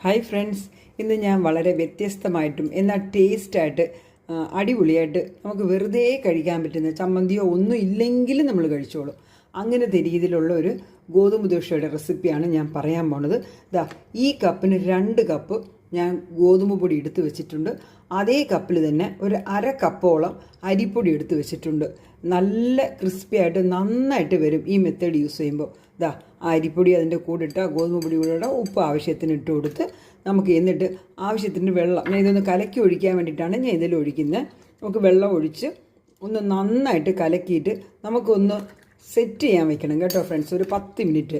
Hi friends, ഇന്ന് ഞാൻ വളരെ വ്യത്യസ്തമായിട്ടും എന്നാൽ ടേസ്റ്റായിട്ട് അടിപൊളിയായിട്ട് നമുക്ക് വെറുതെ കഴിക്കാൻ പറ്റുന്ന ചമ്മന്തിയോ ഒന്നും ഇല്ലെങ്കിലും നമ്മൾ കഴിച്ചോളും അങ്ങനത്തെ രീതിയിലുള്ള ഒരു ഗോതമ്പ് ദോശയുടെ റെസിപ്പിയാണ് ഞാൻ പറയാൻ പോണത്. ഈ കപ്പിന് 2 കപ്പ് ഞാൻ ഗോതമ്പ് പൊടി എടുത്ത് വെച്ചിട്ടുണ്ട്. അതേ കപ്പിൽ തന്നെ ഒരു അര കപ്പോളം അരിപ്പൊടി എടുത്ത് വെച്ചിട്ടുണ്ട്. നല്ല ക്രിസ്പി ആയിട്ട് നന്നായിട്ട് വരും ഈ മെത്തേഡ് യൂസ് ചെയ്യുമ്പോൾ. ആ അരിപ്പൊടി അതിൻ്റെ കൂടെ ഇട്ട് ഗോതമ്പ് പൊടി കൂടെ ഉപ്പ് ആവശ്യത്തിന് ഇട്ട് കൊടുത്ത് നമുക്ക് എന്നിട്ട് ആവശ്യത്തിന് വെള്ളം, ഞാൻ ഇതൊന്ന് കലക്കി ഒഴിക്കാൻ വേണ്ടിയിട്ടാണ് ഞാൻ ഇതിൽ ഒഴിക്കുന്നത്. നമുക്ക് വെള്ളം ഒഴിച്ച് ഒന്ന് നന്നായിട്ട് കലക്കിയിട്ട് നമുക്കൊന്ന് സെറ്റ് ചെയ്യാൻ വെക്കണം കേട്ടോ ഫ്രണ്ട്സ്. ഒരു 10 മിനിറ്റ്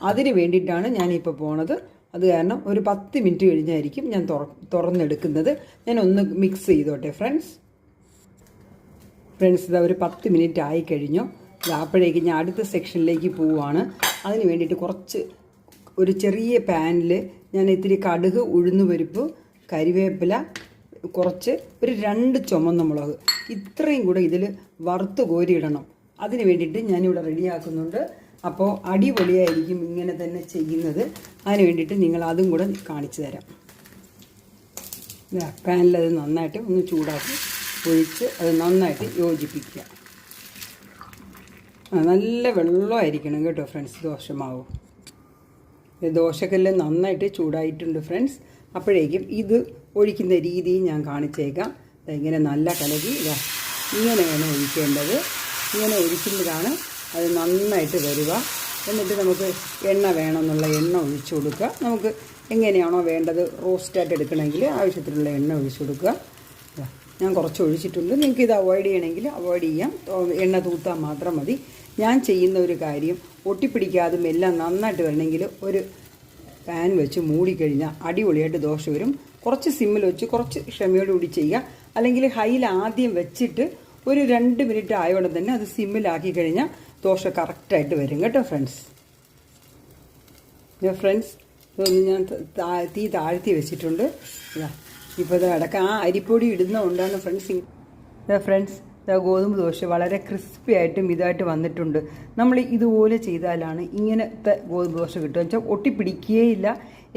അതിന് വേണ്ടിയിട്ടാണ് ഞാനിപ്പോൾ പോണത്. അത് കാരണം ഒരു 10 മിനിറ്റ് കഴിഞ്ഞായിരിക്കും ഞാൻ തുറന്നെടുക്കുന്നത്. ഞാൻ ഒന്ന് മിക്സ് ചെയ്തോട്ടെ ഫ്രണ്ട്സ്. ഇതാ ഒരു 10 മിനിറ്റ് ആയി കഴിഞ്ഞു. അപ്പോഴേക്ക് ഞാൻ അടുത്ത സെക്ഷനിലേക്ക് പോവുകയാണ്. അതിന് വേണ്ടിയിട്ട് ഒരു ചെറിയ പാനിൽ ഞാൻ ഇത്തിരി കടുക്, ഉഴുന്നുപരിപ്പ്, കരിവേപ്പില, ഒരു 2 ചുമന്ന മുളക് ഇത്രയും കൂടെ ഇതിൽ വറുത്ത് കോരിയിടണം. അതിന് വേണ്ടിയിട്ട് ഞാനിവിടെ റെഡിയാക്കുന്നുണ്ട്. അപ്പോൾ അടിപൊളിയായിരിക്കും ഇങ്ങനെ തന്നെ ചെയ്യുന്നത്. അതിന് വേണ്ടിയിട്ട് നിങ്ങൾ അതും കൂടെ കാണിച്ചു തരാം. പാനിലത് നന്നായിട്ട് ഒന്ന് ചൂടാക്കി ഒഴിച്ച് അത് നന്നായിട്ട് യോജിപ്പിക്കുക. നല്ല വെള്ളമായിരിക്കണം കേട്ടോ ഫ്രണ്ട്സ് ദോശമാവ്. ദോശക്കല്ല് നന്നായിട്ട് ചൂടായിട്ടുണ്ട് ഫ്രണ്ട്സ്. അപ്പോഴേക്കും ഇത് ഒഴിക്കുന്ന രീതി ഞാൻ കാണിച്ചേക്കാം. ഇങ്ങനെ നല്ല കലകി ഇങ്ങനെയാണ് ഒഴിക്കേണ്ടത്. ഇങ്ങനെ ഒഴിക്കുമ്പോഴാണ് അത് നന്നായിട്ട് വരിക. എന്നിട്ട് നമുക്ക് എണ്ണ വേണമെന്നുള്ള എണ്ണ ഒഴിച്ചു കൊടുക്കുക. നമുക്ക് എങ്ങനെയാണോ വേണ്ടത്, റോസ്റ്റായിട്ട് എടുക്കണമെങ്കിൽ ആവശ്യത്തിനുള്ള എണ്ണ ഒഴിച്ചു കൊടുക്കുക. ഞാൻ കുറച്ച് ഒഴിച്ചിട്ടുണ്ട്. നിങ്ങൾക്ക് ഇത് അവോയ്ഡ് ചെയ്യണമെങ്കിൽ അവോയ്ഡ് ചെയ്യാം. എണ്ണ തൂത്താൽ മാത്രം മതി. ഞാൻ ചെയ്യുന്ന ഒരു കാര്യം ഒട്ടിപ്പിടിക്കാതും എല്ലാം നന്നായിട്ട് വരണമെങ്കിൽ ഒരു പാൻ വെച്ച് മൂടിക്കഴിഞ്ഞാൽ അടിപൊളിയായിട്ട് ദോശ വരും. കുറച്ച് സിമ്മിൽ വെച്ച് കുറച്ച് ക്ഷമയോടുകൂടി ചെയ്യുക. അല്ലെങ്കിൽ ഹൈയിൽ ആദ്യം വെച്ചിട്ട് ഒരു 2 മിനിറ്റ് ആയതുകൊണ്ട് തന്നെ അത് സിമ്മിലാക്കി കഴിഞ്ഞാൽ ദോശ കറക്റ്റായിട്ട് വരും കേട്ടോ ഫ്രണ്ട്സ്. ഇതൊന്ന് ഞാൻ തീ താഴ്ത്തി വെച്ചിട്ടുണ്ട്. ഇപ്പോൾ ഇത് അടക്കം ആ അരിപ്പൊടി ഇടുന്നതുകൊണ്ടാണ് ഫ്രണ്ട്സ് ഗോതമ്പ് ദോശ വളരെ ക്രിസ്പി ആയിട്ടും ഇതായിട്ട് വന്നിട്ടുണ്ട്. നമ്മൾ ഇതുപോലെ ചെയ്താലാണ് ഇങ്ങനത്തെ ഗോതമ്പ് ദോശ കിട്ടുക. വെച്ചാൽ ഒട്ടിപ്പിടിക്കുകയില്ല,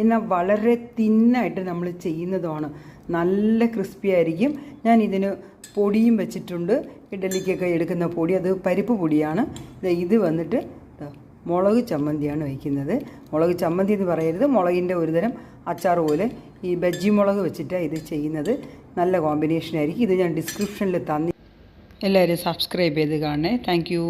എന്നാൽ വളരെ തിന്നായിട്ട് നമ്മൾ ചെയ്യുന്നതുമാണ്. നല്ല ക്രിസ്പി ആയിരിക്കും. ഞാൻ ഇതിന് പൊടിയും വെച്ചിട്ടുണ്ട്. ഇഡലിക്കൊക്കെ എടുക്കുന്ന പൊടി, അത് പരിപ്പ് പൊടിയാണ്. ഇത് വന്നിട്ട് മുളക് ചമ്മന്തിയാണ് വയ്ക്കുന്നത്. മുളക് ചമ്മന്തി എന്ന് പറയരുത്, മുളകിൻ്റെ ഒരുതരം അച്ചാർ പോലെ ഈ ബജ്ജി മുളക് വെച്ചിട്ടാണ് ഇത് ചെയ്യുന്നത്. നല്ല കോമ്പിനേഷൻ ആയിരിക്കും. ഇത് ഞാൻ ഡിസ്ക്രിപ്ഷനിൽ എല്ലാവരും സബ്സ്ക്രൈബ് ചെയ്ത് കാണണേ. Thank you.